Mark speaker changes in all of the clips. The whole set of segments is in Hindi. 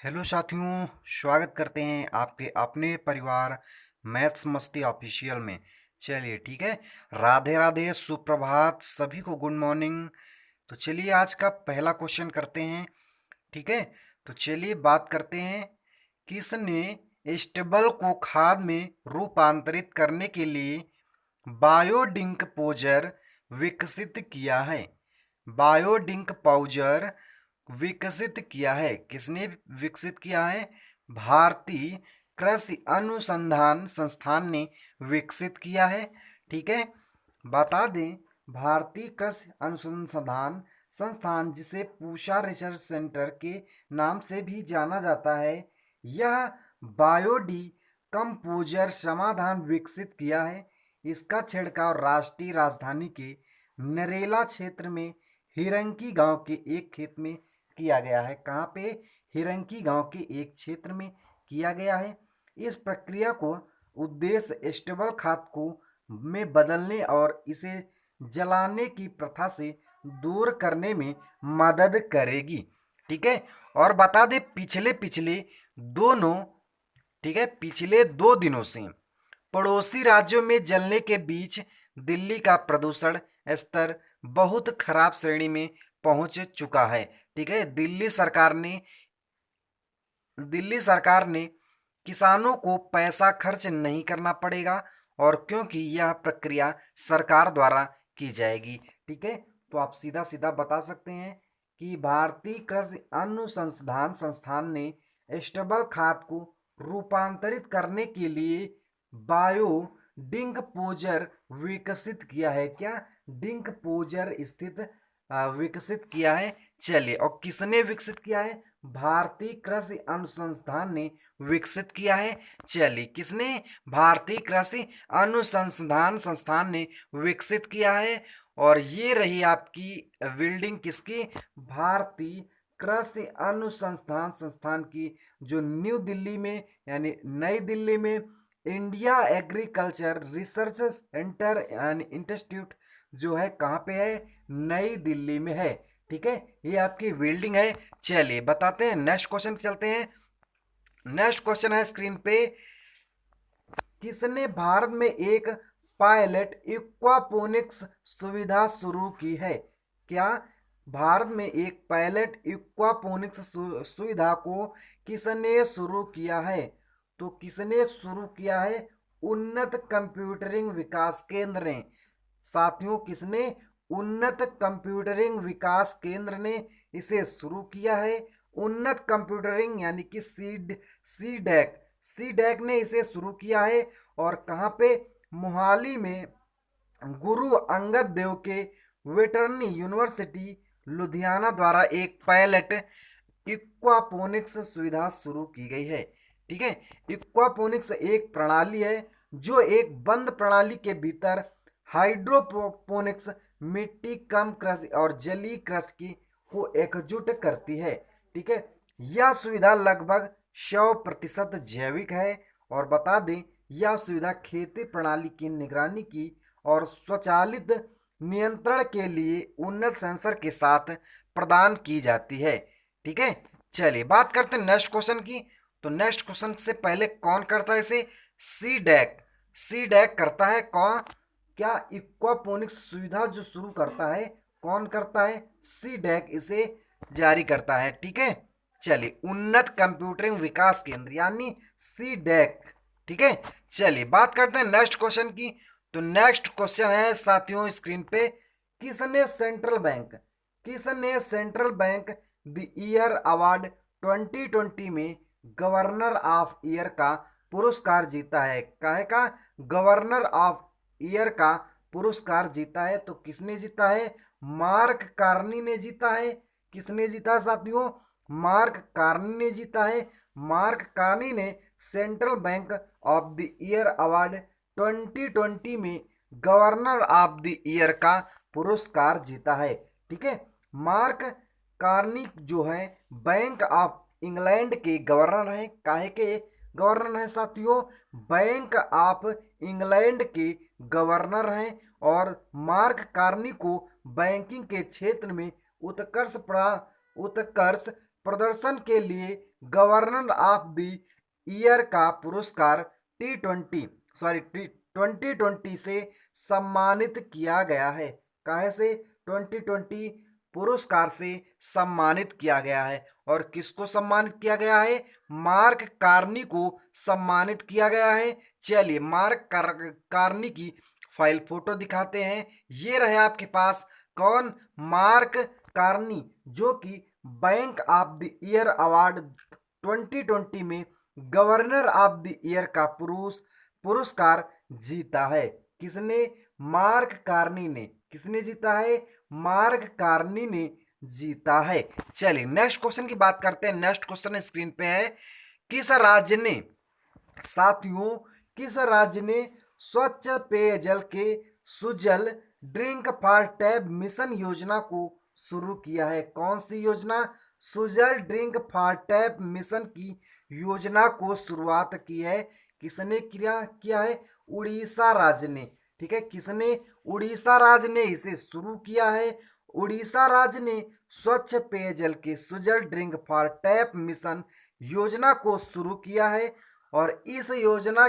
Speaker 1: हेलो साथियों, स्वागत करते हैं आपके अपने परिवार मैथ्स मस्ती ऑफिशियल में। चलिए ठीक है। राधे राधे, सुप्रभात, सभी को गुड मॉर्निंग। तो चलिए आज का पहला क्वेश्चन करते हैं। ठीक है। तो चलिए बात करते हैं, किसने स्टेबल को खाद में रूपांतरित करने के लिए बायोडिंकपोजर विकसित किया है। बायोडिंकपोजर विकसित किया है। किसने विकसित किया है? भारतीय कृषि अनुसंधान संस्थान ने विकसित किया है। ठीक है। बता दें, भारतीय कृषि अनुसंधान संस्थान, जिसे पूषा रिसर्च सेंटर के नाम से भी जाना जाता है, यह बायोडी कंपोजर समाधान विकसित किया है। इसका छिड़काव राष्ट्रीय राजधानी के नरेला क्षेत्र में हिरंकी गांव के एक खेत में किया गया है। कहाँ पे? हिरंकी गांव के एक क्षेत्र में किया गया है। इस प्रक्रिया को उद्देश्य स्टेबल खाद को में बदलने और इसे जलाने की प्रथा से दूर करने में मदद करेगी। ठीक है। और बता दे, पिछले पिछले दोनों ठीक है पिछले 2 दिनों से पड़ोसी राज्यों में जलने के बीच दिल्ली का प्रदूषण स्तर बहुत खराब श्रेणी में पहुंच चुका है। ठीक है। दिल्ली सरकार ने किसानों को पैसा खर्च नहीं करना पड़ेगा, और क्योंकि यह प्रक्रिया सरकार द्वारा की जाएगी। ठीक है। तो आप सीधा सीधा बता सकते हैं कि भारतीय कृषि अनुसंधान संस्थान ने स्टेबल खाद को रूपांतरित करने के लिए बायो डिंकपोजर विकसित किया है। क्या? डिंकपोजर विकसित किया है। चलिए, और किसने विकसित किया है? भारतीय कृषि अनुसंधान ने विकसित किया है। चलिए, किसने? भारतीय कृषि अनुसंधान संस्थान ने विकसित किया है। और ये रही आपकी बिल्डिंग किसकी? भारतीय कृषि अनुसंधान संस्थान की, जो न्यू दिल्ली में यानी नई दिल्ली में India agriculture research centre and institute जो है, कहाँ पे है? नई दिल्ली में है। ठीक है। ये आपकी बिल्डिंग है। चलिए बताते हैं, नेक्स्ट क्वेश्चन चलते हैं। नेक्स्ट क्वेश्चन है स्क्रीन पे, किसने भारत में एक पायलट एक्वापोनिक्स सुविधा शुरू की है? क्या? भारत में एक पायलट एक्वापोनिक्स सुविधा को किसने शुरू किया है? तो किसने शुरू किया है? उन्नत कंप्यूटरिंग विकास केंद्र ने। साथियों, किसने? उन्नत कंप्यूटरिंग विकास केंद्र ने इसे शुरू किया है। उन्नत कंप्यूटरिंग यानी कि सी डैक ने इसे शुरू किया है। और कहाँ पे? मोहाली में गुरु अंगद देव के वेटरनरी यूनिवर्सिटी लुधियाना द्वारा एक पायलट इक्वापोनिक्स सुविधा शुरू की गई है। ठीक है। इक्वापोनिक्स एक प्रणाली है जो एक बंद प्रणाली के भीतर हाइड्रोपोनिक्स, मिट्टी कम कृषि और जलीय कृषि को एकजुट करती है। ठीक है। यह सुविधा लगभग 100% जैविक है। और बता दें, यह सुविधा खेती प्रणाली की निगरानी की और स्वचालित नियंत्रण के लिए उन्नत सेंसर के साथ प्रदान की जाती है। ठीक है। चलिए बात करते हैं नेक्स्ट क्वेश्चन की। तो नेक्स्ट क्वेश्चन से पहले कौन करता है इसे? सी डैक करता है। कौन? क्या? इक्वापोनिक्स सुविधा जो शुरू करता है, कौन करता है? सी डैक इसे जारी करता है। ठीक है। चलिए, उन्नत कंप्यूटरिंग विकास केंद्र यानी सी डैक। ठीक है। चलिए बात करते हैं नेक्स्ट क्वेश्चन की। तो नेक्स्ट क्वेश्चन है साथियों स्क्रीन पे, किसने central bank the year award 2020 में गवर्नर ऑफ ईयर का पुरस्कार जीता है? काहे का? गवर्नर ऑफ ईयर का पुरस्कार जीता है। तो किसने जीता है? मार्क कार्नी ने जीता है। किसने जीता है साथियों? मार्क कार्नी ने जीता है। मार्क कार्नी ने central bank of the year award 2020 में गवर्नर ऑफ द ईयर का पुरस्कार जीता है। ठीक है। मार्क कार्नी जो है बैंक ऑफ इंग्लैंड के गवर्नर हैं। काहे के गवर्नर हैं साथियों? बैंक ऑफ इंग्लैंड के गवर्नर हैं। और मार्क कार्नी को बैंकिंग के क्षेत्र में उत्कर्ष प्रदर्शन के लिए गवर्नर ऑफ द ईयर का पुरस्कार टी 2020 से सम्मानित किया गया है। काहे से? 2020 पुरस्कार से सम्मानित किया गया है। और किसको सम्मानित किया गया है? मार्क कार्नी को सम्मानित किया गया है। चलिए मार्क कार्नी की फाइल फोटो दिखाते हैं। ये रहे आपके पास। कौन? मार्क कार्नी, जो कि bank of the year award 2020 में गवर्नर ऑफ द ईयर का पुरस्कार जीता है। किसने? मार्क कार्नी ने। किसने जीता है? मार्क कार्नी ने जीता है। चलिए नेक्स्ट क्वेश्चन की बात करते हैं। नेक्स्ट क्वेश्चन स्क्रीन पे है। किस राज्य ने, साथियों, किस राज्य ने स्वच्छ पेयजल के Sujal drink for tab mission योजना को शुरू किया है? कौन सी योजना? Sujal drink for tab mission की योजना को शुरुआत की है। किसने किया है? उड़ीसा राज्य ने। ठीक है, किसने? उड़ीसा राज्य ने इसे शुरू किया है। उड़ीसा राज्य ने स्वच्छ पेयजल के Sujal drink for tap mission योजना को शुरू किया है। और इस योजना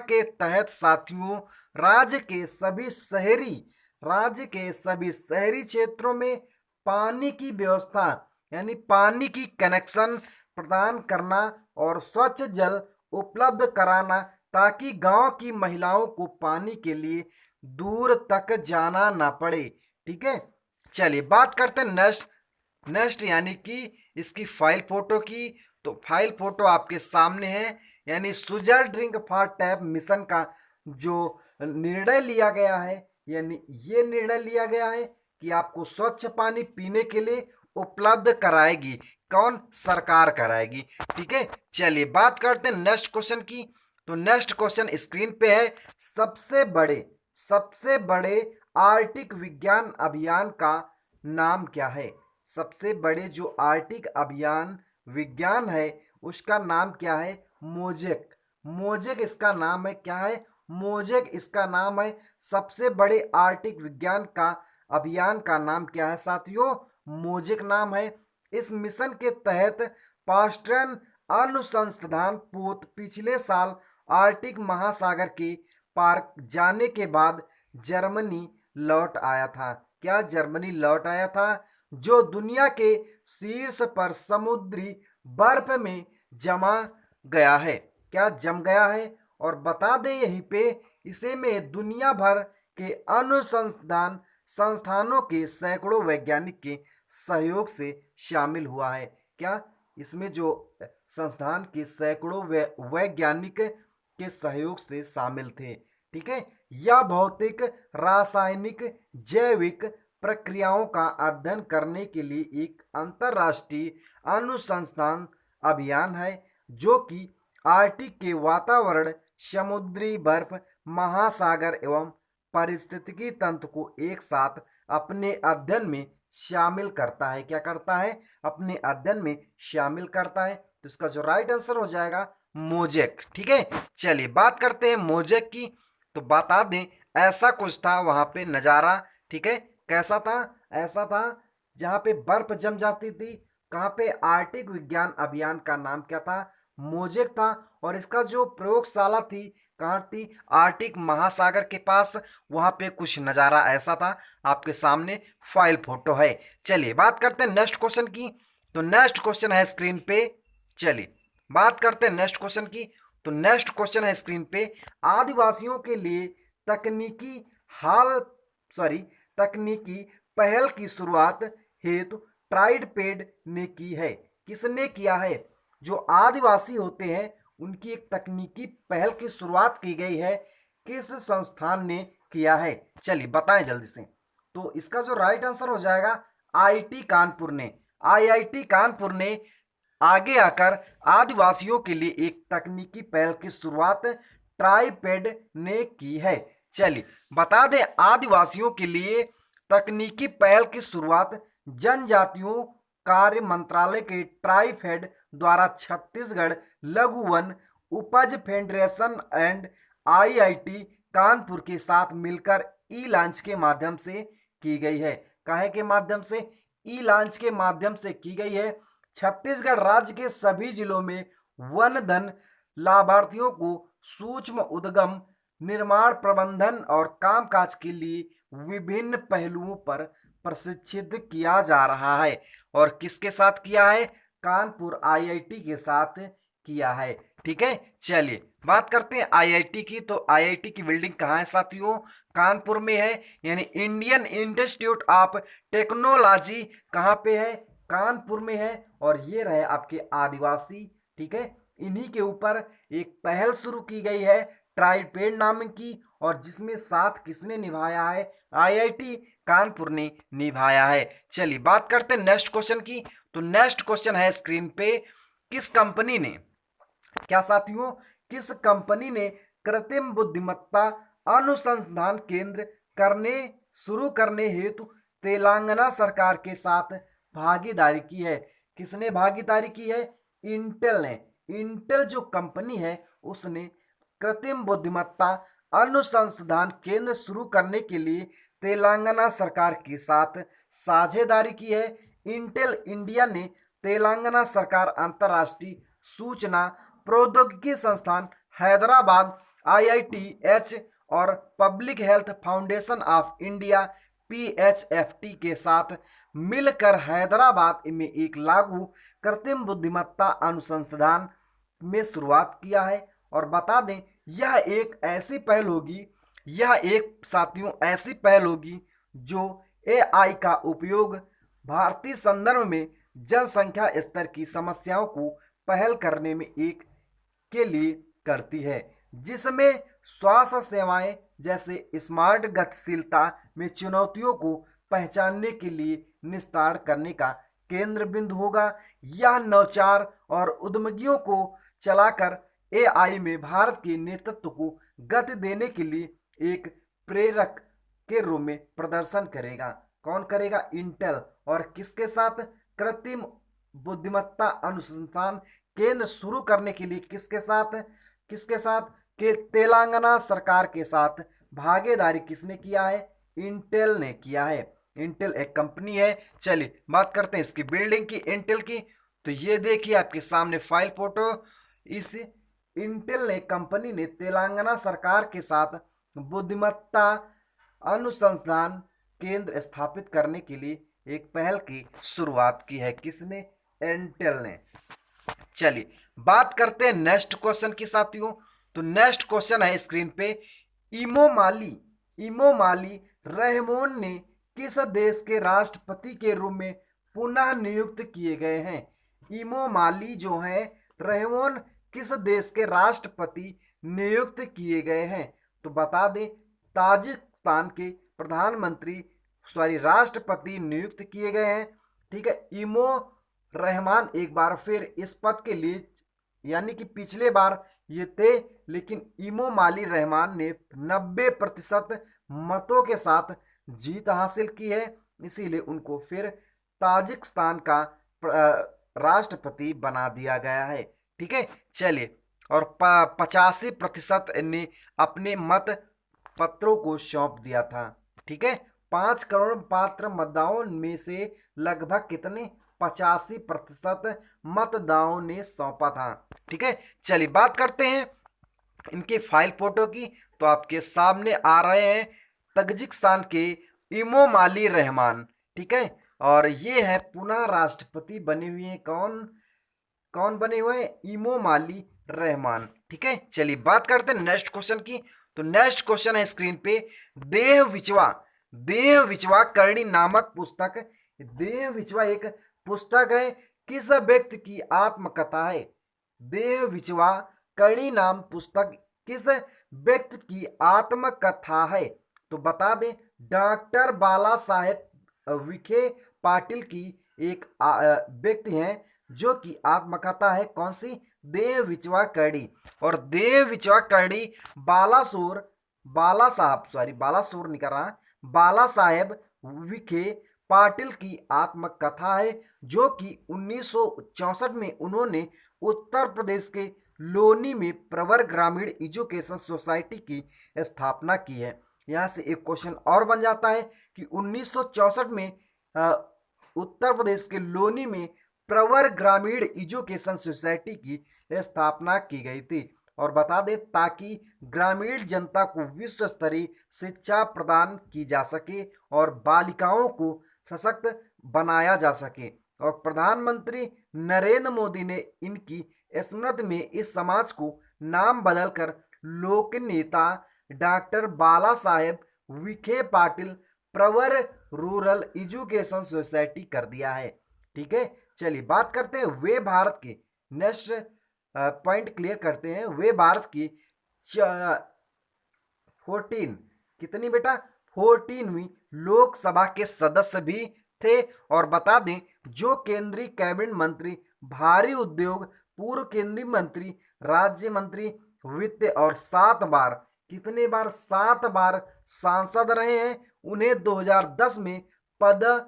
Speaker 1: के तहत साथियों राज्य के सभी शहरी क्षेत्रों में पानी की व्यवस्था यानी पानी की कनेक्शन प्रदान करना और स्वच्छ जल उपलब्ध कराना, ताकि गांव की महिलाओं को पानी के लिए दूर तक जाना ना पड़े। ठीक है, चलिए बात करते हैं नेक्स्ट यानी कि इसकी फाइल फोटो की। तो फाइल फोटो आपके सामने है। यानी Sujal drink for tap mission का जो निर्णय लिया गया है, यानी ये निर्णय लिया गया है कि आपको स्वच्छ पानी पीने के लिए उपलब्ध कराएगी। कौन? सरकार कराएगी। ठीक है, चलिए बात करते हैं नेक्स्ट क्वेश्चन की। तो नेक्स्ट क्वेश्चन स्क्रीन पे है। सबसे बड़े आर्टिक विज्ञान अभियान का नाम क्या है? सबसे बड़े जो आर्टिक अभियान विज्ञान है उसका नाम क्या है? मोजेक इसका नाम है। क्या है? मोजेक इसका नाम है। सबसे बड़े आर्टिक विज्ञान का अभियान का नाम क्या है साथियों? मोजेक नाम है। इस मिशन के तहत पास्ट्रन अनुसंधान पोत पिछले साल आर्टिक महासागर के पार जाने के बाद जर्मनी लौट आया था। क्या? जर्मनी लौट आया था, जो दुनिया के शीर्ष पर समुद्री बर्फ में जमा गया है। क्या? जम गया है। और बता दें यहीं पे, इसे में दुनिया भर के अनुसंधान संस्थानों के सैकड़ों वैज्ञानिक के सहयोग से शामिल हुआ है। क्या? इसमें जो संस्थान के सैकड़ों वैज्ञानिक के सहयोग से शामिल थे। ठीक है, यह भौतिक, रासायनिक, जैविक प्रक्रियाओं का अध्ययन करने के लिए एक अंतर्राष्ट्रीय अनुसंधान अभियान है, जो कि आर्कटिक के वातावरण, समुद्री बर्फ, महासागर एवं पारिस्थितिकी तंत्र को एक साथ अपने अध्ययन में शामिल करता है। क्या करता है? अपने अध्ययन में शामिल करता है। तो इसका जो राइट आंसर हो जाएगा मोजेक। ठीक है, चलिए बात करते हैं मोजेक की। तो बता दें ऐसा कुछ था वहां पे नज़ारा। ठीक है, कैसा था? ऐसा था जहाँ पे बर्फ जम जाती थी। कहाँ पे? आर्कटिक विज्ञान अभियान का नाम क्या था? मोजेक था। और इसका जो प्रयोगशाला थी कहाँ थी? आर्कटिक महासागर के पास। वहाँ पे कुछ नज़ारा ऐसा था। आपके सामने फाइल फोटो है। चलिए बात करते हैं नेक्स्ट क्वेश्चन की। तो नेक्स्ट क्वेश्चन है स्क्रीन पे। चलिए बात करते हैं नेक्स्ट क्वेश्चन की। तो नेक्स्ट क्वेश्चन है स्क्रीन पे। आदिवासियों के लिए तकनीकी हाल सॉरी तकनीकी पहल की शुरुआत हेतु ट्राइडपेड ने की है। किसने किया है? जो आदिवासी होते हैं उनकी एक तकनीकी पहल की शुरुआत की गई है। किस संस्थान ने किया है? चलिए बताएं जल्दी से। तो इसका जो राइट आंसर हो जाएगा आईआईटी कानपुर ने। आईआईटी कानपुर ने आगे आकर आदिवासियों के लिए एक तकनीकी पहल की शुरुआत ट्राइपेड ने की है। चलिए बता दें आदिवासियों के लिए तकनीकी पहल की शुरुआत जनजातियों कार्य मंत्रालय के ट्राइफेड द्वारा छत्तीसगढ़ लघु वन उपज फेडरेशन एंड आईआईटी कानपुर के साथ मिलकर ई लॉन्च के माध्यम से की गई है। काहे के माध्यम से? ई लॉन्च के माध्यम से की गई है। छत्तीसगढ़ राज्य के सभी जिलों में वन धन लाभार्थियों को सूक्ष्म उद्यम, निर्माण, प्रबंधन और कामकाज के लिए विभिन्न पहलुओं पर प्रशिक्षित किया जा रहा है। और किसके साथ किया है? कानपुर आईआईटी के साथ किया है। ठीक है, चलिए बात करते हैं आईआईटी की। तो आईआईटी की बिल्डिंग कहाँ है साथियों? कानपुर में है, यानी इंडियन इंस्टीट्यूट ऑफ टेक्नोलॉजी कहाँ पे है? कानपुर में है। और ये रहे आपके आदिवासी। ठीक है, इन्हीं के ऊपर एक पहल शुरू की गई है ट्राइपेड नाम की, और जिसमें साथ किसने निभाया है? आईआईटी कानपुर ने निभाया है। चलिए बात करते हैं नेक्स्ट क्वेश्चन की। तो नेक्स्ट क्वेश्चन है स्क्रीन पे, किस कंपनी ने, क्या साथियों, किस कंपनी ने कृत्रिम बुद्धिमत्ता अनुसंधान केंद्र शुरू करने हेतु तेलंगाना सरकार के साथ भागीदारी की है? किसने भागीदारी की है? इंटेल ने। इंटेल जो कंपनी है उसने कृत्रिम बुद्धिमत्ता अनुसंधान केंद्र शुरू करने के लिए तेलंगाना सरकार के साथ साझेदारी की है। इंटेल इंडिया ने तेलंगाना सरकार, अंतर्राष्ट्रीय सूचना प्रौद्योगिकी संस्थान हैदराबाद आईआईटीएच और public health foundation of India PHFT के साथ मिलकर हैदराबाद में एक लागू कृत्रिम बुद्धिमत्ता अनुसंधान में शुरुआत किया है। और बता दें, यह एक ऐसी पहल होगी, यह एक साथियों ऐसी पहल होगी जो एआई का उपयोग भारतीय संदर्भ में जनसंख्या स्तर की समस्याओं को पहल करने में एक के लिए करती है, जिसमें स्वास्थ्य सेवाएं जैसे स्मार्ट गतिशीलता में चुनौतियों को पहचानने के लिए निस्तार करने का केंद्र बिंदु होगा। यह नवाचार और उद्यमियों को चलाकर एआई में भारत के नेतृत्व को गति देने के लिए एक प्रेरक के रूप में प्रदर्शन करेगा। कौन करेगा? इंटेल। और किसके साथ? कृत्रिम बुद्धिमत्ता अनुसंधान केंद्र शुरू करने के लिए किसके साथ? किसके साथ? के तेलंगाना सरकार के साथ भागीदारी किसने किया है? इंटेल ने किया है। इंटेल एक कंपनी है। चलिए बात करते हैं इसकी बिल्डिंग की, इंटेल की। तो ये देखिए आपके सामने फाइल फोटो। इस इंटेल ने कंपनी ने तेलंगाना सरकार के साथ बुद्धिमत्ता अनुसंधान केंद्र स्थापित करने के लिए एक पहल की शुरुआत की है। किसने? इंटेल ने। चलिए बात करते हैं नेक्स्ट क्वेश्चन की साथियों। तो नेक्स्ट क्वेश्चन है स्क्रीन पे, इमोमाली रहमोन ने किस देश के राष्ट्रपति के रूप में पुनः नियुक्त किए गए हैं? इमोमाली जो है रहमोन किस देश के राष्ट्रपति नियुक्त किए गए हैं? तो बता दें, ताजिकिस्तान के राष्ट्रपति नियुक्त किए गए हैं। ठीक है, इमो रहमान एक बार फिर इस पद के लिए, यानी कि पिछले बार ये थे, लेकिन इमोमाली रहमान ने 90% मतों के साथ जीत हासिल की है, इसीलिए उनको फिर ताजिकिस्तान का राष्ट्रपति बना दिया गया है। ठीक है, चलिए, और 85% ने अपने मत पत्रों को सौंप दिया था। ठीक है, 5 करोड़ पात्र मतदाताओं में से लगभग कितने? 85% मतदाताओं ने सौंपा था। ठीक है, चलिए बात करते हैं इनके फाइल फोटो की। तो आपके सामने आ रहे हैं ताजिकिस्तान के इमोमाली रहमान। ठीक है, और ये है पुनः राष्ट्रपति बने हुए हैं। कौन बने हुए हैं? Emomali Rahmon. ठीक है, चलिए बात करते हैं नेक्स्ट क्वेश्चन की। तो नेक्स्ट क्वेश्चन है स्क्रीन पे, देह विचवा करणी नामक पुस्तक, देह विचवा एक पुस्तक है, किस व्यक्ति की आत्मकथा है? देह विचवा करणी नाम पुस्तक किस व्यक्ति की आत्मकथा है? तो बता दें, डॉक्टर बाला साहेब विखे पाटिल की एक व्यक्ति हैं, जो कि आत्मकथा है। कौन सी? देह विचवा करणी। और देह विचवा करणी बाला साहेब विखे पाटिल की आत्मकथा है, जो कि 1964 में उन्होंने उत्तर प्रदेश के लोनी में प्रवर ग्रामीण एजुकेशन सोसाइटी की स्थापना की है। यहाँ से एक क्वेश्चन और बन जाता है कि 1964 में उत्तर प्रदेश के लोनी में प्रवर ग्रामीण एजुकेशन सोसाइटी की स्थापना की गई थी। और बता दें, ताकि ग्रामीण जनता को विश्व स्तरीय शिक्षा प्रदान की जा सके और बालिकाओं को सशक्त बनाया जा सके। और प्रधानमंत्री नरेंद्र मोदी ने इनकी स्मृति में इस समाज को नाम बदलकर लोक नेता डॉक्टर बाला साहेब विखे पाटिल प्रवर रूरल एजुकेशन सोसाइटी कर दिया है। ठीक है, चलिए बात करते हैं वे भारत के नेक्स्ट पॉइंट क्लियर करते हैं। वे भारत की 14 कितनी बेटा 14वीं लोकसभा के सदस्य भी थे। और बता दें, जो केंद्रीय कैबिनेट मंत्री, भारी उद्योग, पूर्व केंद्रीय मंत्री, राज्य मंत्री, वित्त और 7 बार, कितने बार 7 बार सांसद रहे हैं। उन्हें 2010 में पद्म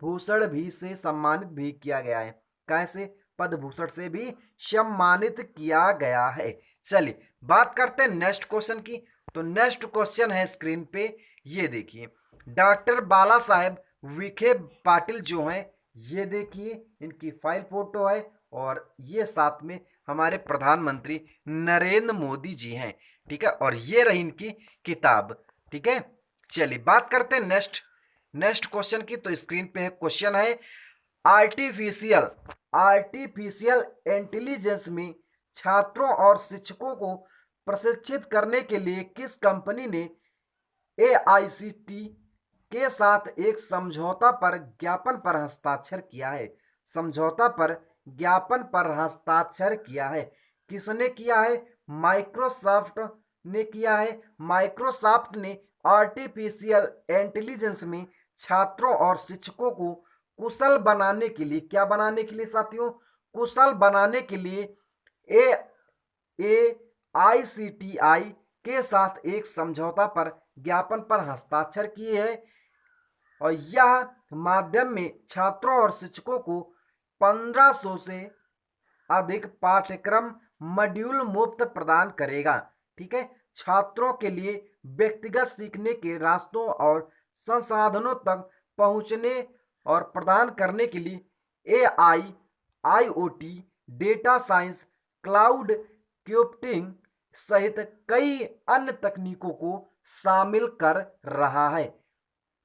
Speaker 1: भूषण भी से सम्मानित भी किया गया है। कैसे? पद्म भूषण से भी सम्मानित किया गया है। चलिए बात करते हैं नेक्स्ट क्वेश्चन की। तो नेक्स्ट क्वेश्चन है स्क्रीन पे, ये देखिए। डॉक्टर बाला साहेब विखे पाटिल जो हैं, ये देखिए इनकी फाइल फोटो है और ये साथ में हमारे प्रधानमंत्री नरेंद्र मोदी जी हैं। ठीक है, और ये रही इनकी किताब। ठीक है, चलिए बात करते हैं नेक्स्ट क्वेश्चन की। तो स्क्रीन पे है क्वेश्चन है, आर्टिफिशियल इंटेलिजेंस में छात्रों और शिक्षकों को प्रशिक्षित करने के लिए किस कंपनी ने AICTE के साथ एक समझौता पर ज्ञापन पर हस्ताक्षर किया है? समझौता पर ज्ञापन पर हस्ताक्षर किया है। किसने किया है? माइक्रोसॉफ्ट ने किया है। माइक्रोसॉफ्ट ने आर्टिफिशियल इंटेलिजेंस में छात्रों और शिक्षकों को कुशल बनाने के लिए, क्या बनाने के लिए साथियों? कुशल बनाने के लिए AICTE के साथ एक समझौता पर ज्ञापन पर हस्ताक्षर किए हैं। और यह माध्यम में छात्रों और शिक्षकों को 1500 से अधिक पाठ्यक्रम मॉड्यूल मुफ्त प्रदान करेगा। ठीक है, छात्रों के लिए व्यक्तिगत सीखने के रास्तों और संसाधनों तक पहुंचने और प्रदान करने के लिए AI, IoT, data science, cloud computing सहित कई अन्य तकनीकों को शामिल कर रहा है।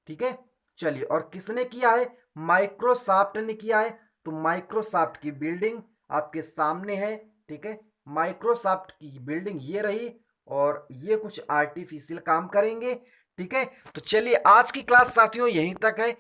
Speaker 1: ठीक है, चलिए, और किसने किया है? माइक्रोसॉफ्ट ने किया है। तो माइक्रोसॉफ्ट की बिल्डिंग आपके सामने है। ठीक है, माइक्रोसॉफ्ट की बिल्डिंग ये रही और ये कुछ आर्टिफिशियल काम करेंगे। ठीक है, तो चलिए आज की क्लास साथियों यहीं तक है।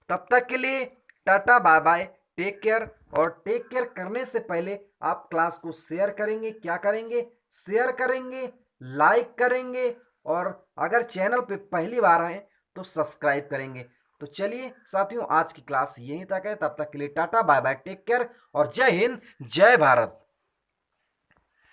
Speaker 1: तब तक के लिए tata bye bye, take care. और टेक केयर करने से पहले आप क्लास को शेयर करेंगे, क्या करेंगे? शेयर करेंगे, लाइक करेंगे, और अगर चैनल पे पहली बार आए तो सब्सक्राइब करेंगे। तो चलिए साथियों, आज की क्लास यहीं तक है। तब तक के लिए tata bye bye, take care और जय हिंद, जय भारत।